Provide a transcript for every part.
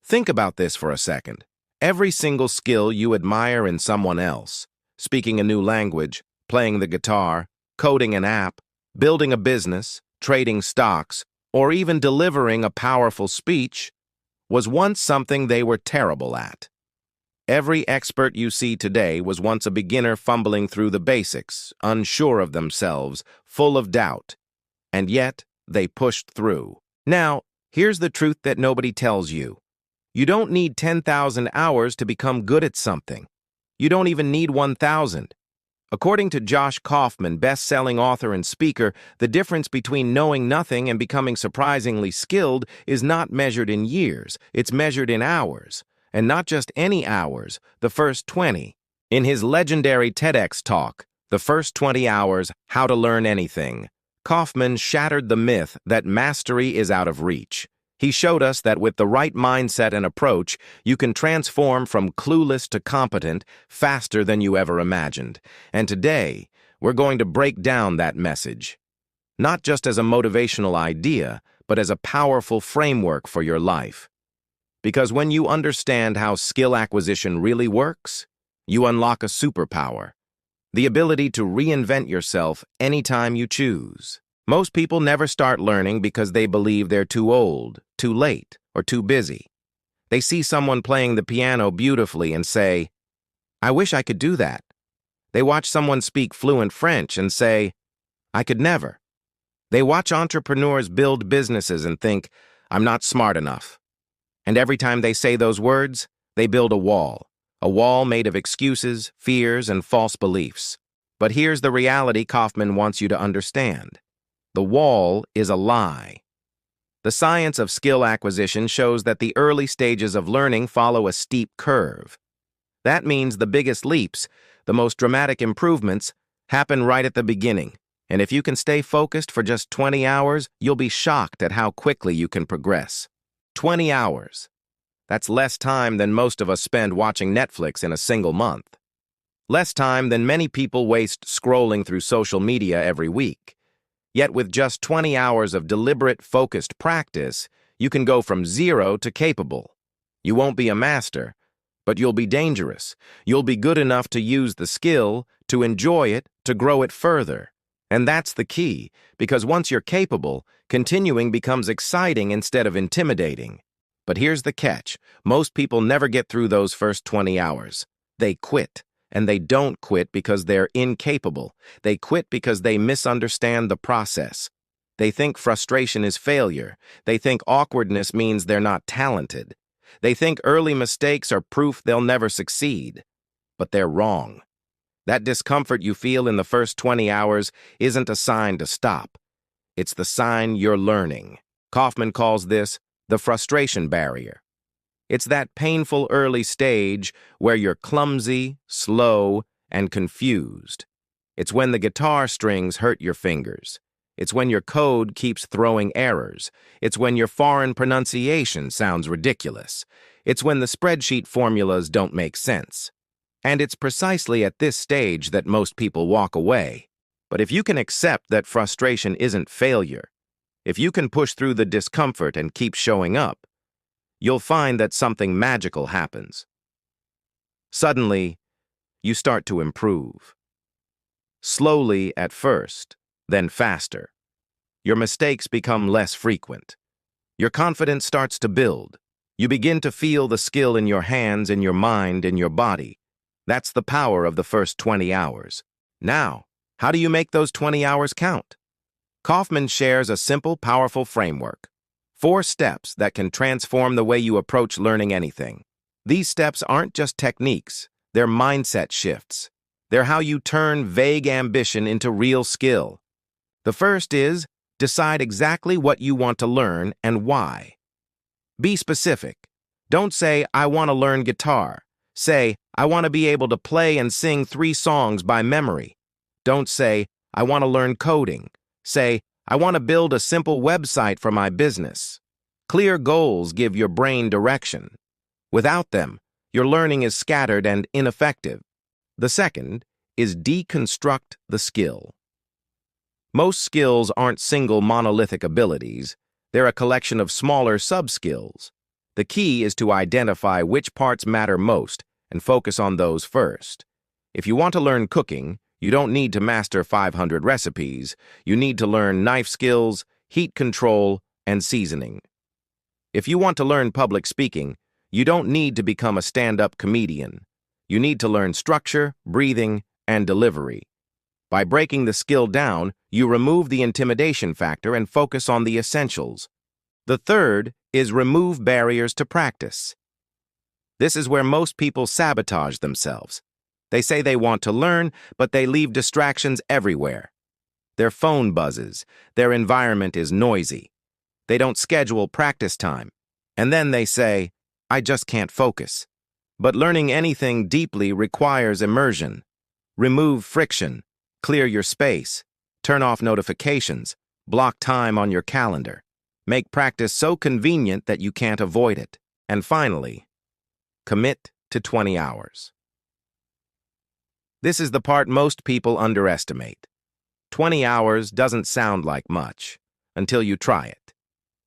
Think about this for a second. Every single skill you admire in someone else, speaking a new language, playing the guitar, coding an app, building a business, trading stocks, or even delivering a powerful speech, was once something they were terrible at. Every expert you see today was once a beginner fumbling through the basics, unsure of themselves, full of doubt. And yet, they pushed through. Now, here's the truth that nobody tells you. You don't need 10,000 hours to become good at something. You don't even need 1,000. According to Josh Kaufman, best-selling author and speaker, the difference between knowing nothing and becoming surprisingly skilled is not measured in years, it's measured in hours. And not just any hours, the first 20. In his legendary TEDx talk, The First 20 Hours, How to Learn Anything, Kaufman shattered the myth that mastery is out of reach. He showed us that with the right mindset and approach, you can transform from clueless to competent faster than you ever imagined. And today, we're going to break down that message. Not just as a motivational idea, but as a powerful framework for your life. Because when you understand how skill acquisition really works, you unlock a superpower, the ability to reinvent yourself anytime you choose. Most people never start learning because they believe they're too old, too late, or too busy. They see someone playing the piano beautifully and say, "I wish I could do that." They watch someone speak fluent French and say, "I could never." They watch entrepreneurs build businesses and think, "I'm not smart enough." And every time they say those words, they build a wall made of excuses, fears, and false beliefs. But here's the reality Kaufman wants you to understand. The wall is a lie. The science of skill acquisition shows that the early stages of learning follow a steep curve. That means the biggest leaps, the most dramatic improvements, happen right at the beginning. And if you can stay focused for just 20 hours, you'll be shocked at how quickly you can progress. 20 hours. That's less time than most of us spend watching Netflix in a single month. Less time than many people waste scrolling through social media every week. Yet with just 20 hours of deliberate, focused practice, you can go from zero to capable. You won't be a master, but you'll be dangerous. You'll be good enough to use the skill, to enjoy it, to grow it further. And that's the key, because once you're capable, continuing becomes exciting instead of intimidating. But here's the catch. Most people never get through those first 20 hours. They quit. And they don't quit because they're incapable. They quit because they misunderstand the process. They think frustration is failure. They think awkwardness means they're not talented. They think early mistakes are proof they'll never succeed. But they're wrong. That discomfort you feel in the first 20 hours isn't a sign to stop. It's the sign you're learning. Kaufman calls this the frustration barrier. It's that painful early stage where you're clumsy, slow, and confused. It's when the guitar strings hurt your fingers. It's when your code keeps throwing errors. It's when your foreign pronunciation sounds ridiculous. It's when the spreadsheet formulas don't make sense. And it's precisely at this stage that most people walk away. But if you can accept that frustration isn't failure, if you can push through the discomfort and keep showing up, you'll find that something magical happens. Suddenly, you start to improve. Slowly at first, then faster. Your mistakes become less frequent. Your confidence starts to build. You begin to feel the skill in your hands, in your mind, in your body. That's the power of the first 20 hours. Now, how do you make those 20 hours count? Kaufman shares a simple, powerful framework. 4 steps that can transform the way you approach learning anything. These steps aren't just techniques, they're mindset shifts. They're how you turn vague ambition into real skill. The first is, decide exactly what you want to learn and why. Be specific. Don't say, "I want to learn guitar." Say, "I want to be able to play and sing 3 songs by memory." Don't say, "I want to learn coding." Say, "I want to build a simple website for my business." Clear goals give your brain direction. Without them, your learning is scattered and ineffective. The second is deconstruct the skill. Most skills aren't single monolithic abilities. They're a collection of smaller sub-skills. The key is to identify which parts matter most and focus on those first. If you want to learn cooking, you don't need to master 500 recipes. You need to learn knife skills, heat control, and seasoning. If you want to learn public speaking, you don't need to become a stand-up comedian. You need to learn structure, breathing, and delivery. By breaking the skill down, you remove the intimidation factor and focus on the essentials. The third is remove barriers to practice. This is where most people sabotage themselves. They say they want to learn, but they leave distractions everywhere. Their phone buzzes, their environment is noisy. They don't schedule practice time. And then they say, I just can't focus. But learning anything deeply requires immersion. Remove friction, clear your space, turn off notifications, block time on your calendar. Make practice so convenient that you can't avoid it. And finally, commit to 20 hours. This is the part most people underestimate. 20 hours doesn't sound like much until you try it.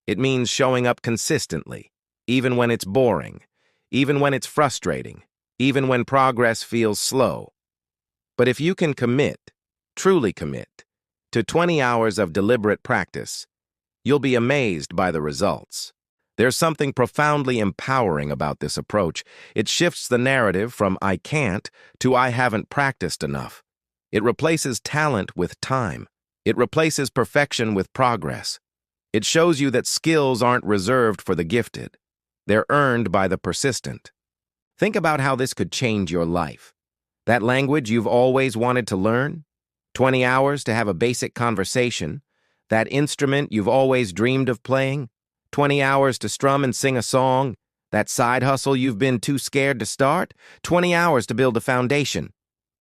It means showing up consistently, even when it's boring, even when it's frustrating, even when progress feels slow. But if you can commit, truly commit, to 20 hours of deliberate practice, you'll be amazed by the results. There's something profoundly empowering about this approach. It shifts the narrative from I can't to I haven't practiced enough. It replaces talent with time. It replaces perfection with progress. It shows you that skills aren't reserved for the gifted. They're earned by the persistent. Think about how this could change your life. That language you've always wanted to learn? 20 hours to have a basic conversation? That instrument you've always dreamed of playing? 20 hours to strum and sing a song? That side hustle you've been too scared to start? 20 hours to build a foundation.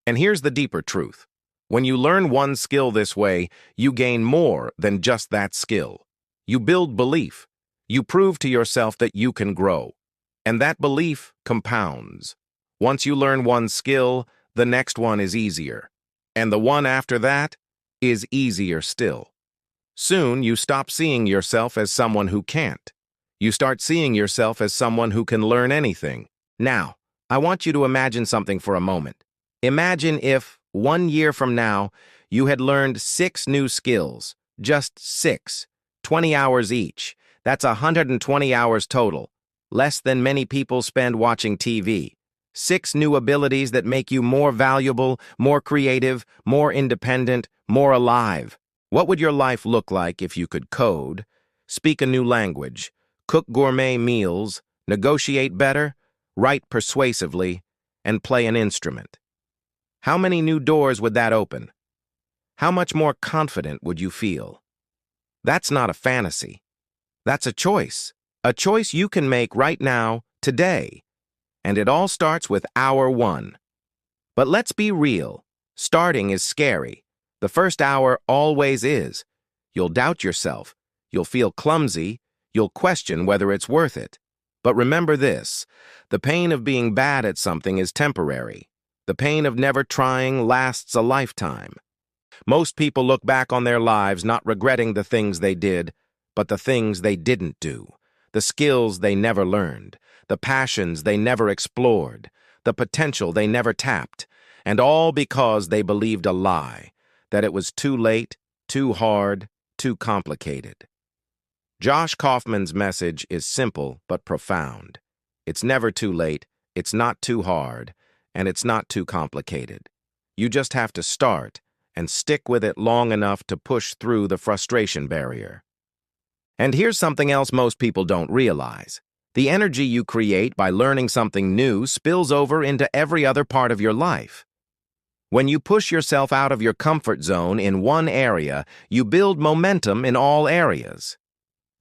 And here's the deeper truth. When you learn one skill this way, you gain more than just that skill. You build belief. You prove to yourself that you can grow. And that belief compounds. Once you learn one skill, the next one is easier. And the one after that is easier still. Soon, you stop seeing yourself as someone who can't. You start seeing yourself as someone who can learn anything. Now, I want you to imagine something for a moment. Imagine if, 1 year from now, you had learned 6 new skills. Just 6. 20 hours each. That's 120 hours total. Less than many people spend watching TV. 6 new abilities that make you more valuable, more creative, more independent, more alive. What would your life look like if you could code, speak a new language, cook gourmet meals, negotiate better, write persuasively, and play an instrument? How many new doors would that open? How much more confident would you feel? That's not a fantasy. That's a choice you can make right now, today. And it all starts with hour 1. But let's be real. Starting is scary. The first hour always is. You'll doubt yourself. You'll feel clumsy. You'll question whether it's worth it. But remember this, the pain of being bad at something is temporary. The pain of never trying lasts a lifetime. Most people look back on their lives not regretting the things they did, but the things they didn't do, the skills they never learned, the passions they never explored, the potential they never tapped, and all because they believed a lie, that it was too late, too hard, too complicated. Josh Kaufman's message is simple but profound. It's never too late, it's not too hard, and it's not too complicated. You just have to start and stick with it long enough to push through the frustration barrier. And here's something else most people don't realize. The energy you create by learning something new spills over into every other part of your life. When you push yourself out of your comfort zone in one area, you build momentum in all areas.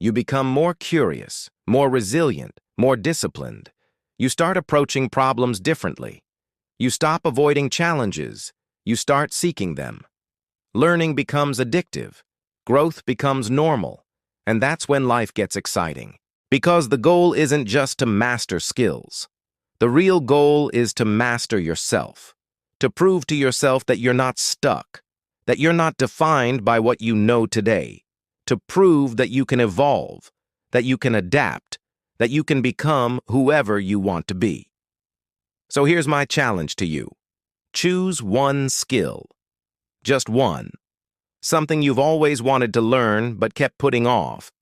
You become more curious, more resilient, more disciplined. You start approaching problems differently. You stop avoiding challenges. You start seeking them. Learning becomes addictive. Growth becomes normal. And that's when life gets exciting. Because the goal isn't just to master skills. The real goal is to master yourself. To prove to yourself that you're not stuck, that you're not defined by what you know today, to prove that you can evolve, that you can adapt, that you can become whoever you want to be. So here's my challenge to you. Choose one skill. Just one. Something you've always wanted to learn but kept putting off.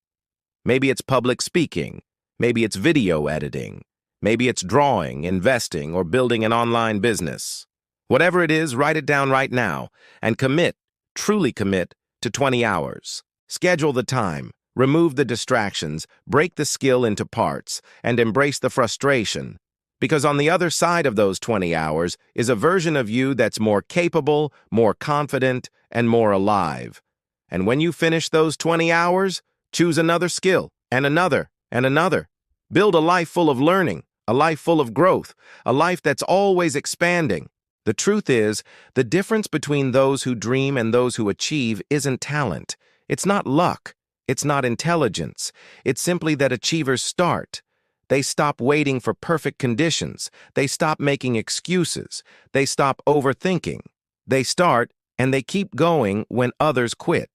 Maybe it's public speaking. Maybe it's video editing. Maybe it's drawing, investing, or building an online business. Whatever it is, write it down right now and commit, truly commit, to 20 hours. Schedule the time, remove the distractions, break the skill into parts, and embrace the frustration. Because on the other side of those 20 hours is a version of you that's more capable, more confident, and more alive. And when you finish those 20 hours, choose another skill, and another, and another. Build a life full of learning, a life full of growth, a life that's always expanding. The truth is, the difference between those who dream and those who achieve isn't talent. It's not luck. It's not intelligence. It's simply that achievers start. They stop waiting for perfect conditions. They stop making excuses. They stop overthinking. They start, and they keep going when others quit.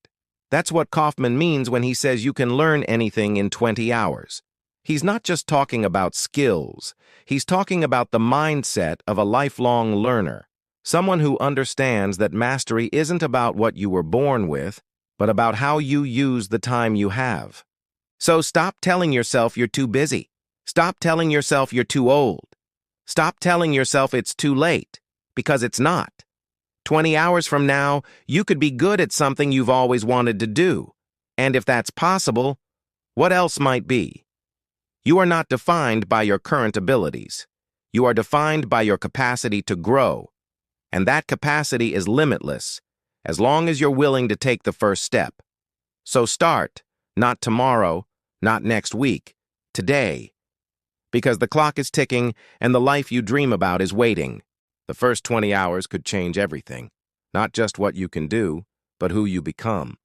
That's what Kaufman means when he says you can learn anything in 20 hours. He's not just talking about skills. He's talking about the mindset of a lifelong learner, someone who understands that mastery isn't about what you were born with, but about how you use the time you have. So stop telling yourself you're too busy. Stop telling yourself you're too old. Stop telling yourself it's too late, because it's not. 20 hours from now, you could be good at something you've always wanted to do. And if that's possible, what else might be? You are not defined by your current abilities. You are defined by your capacity to grow. And that capacity is limitless, as long as you're willing to take the first step. So start, not tomorrow, not next week, today. Because the clock is ticking and the life you dream about is waiting. The first 20 hours could change everything, not just what you can do, but who you become.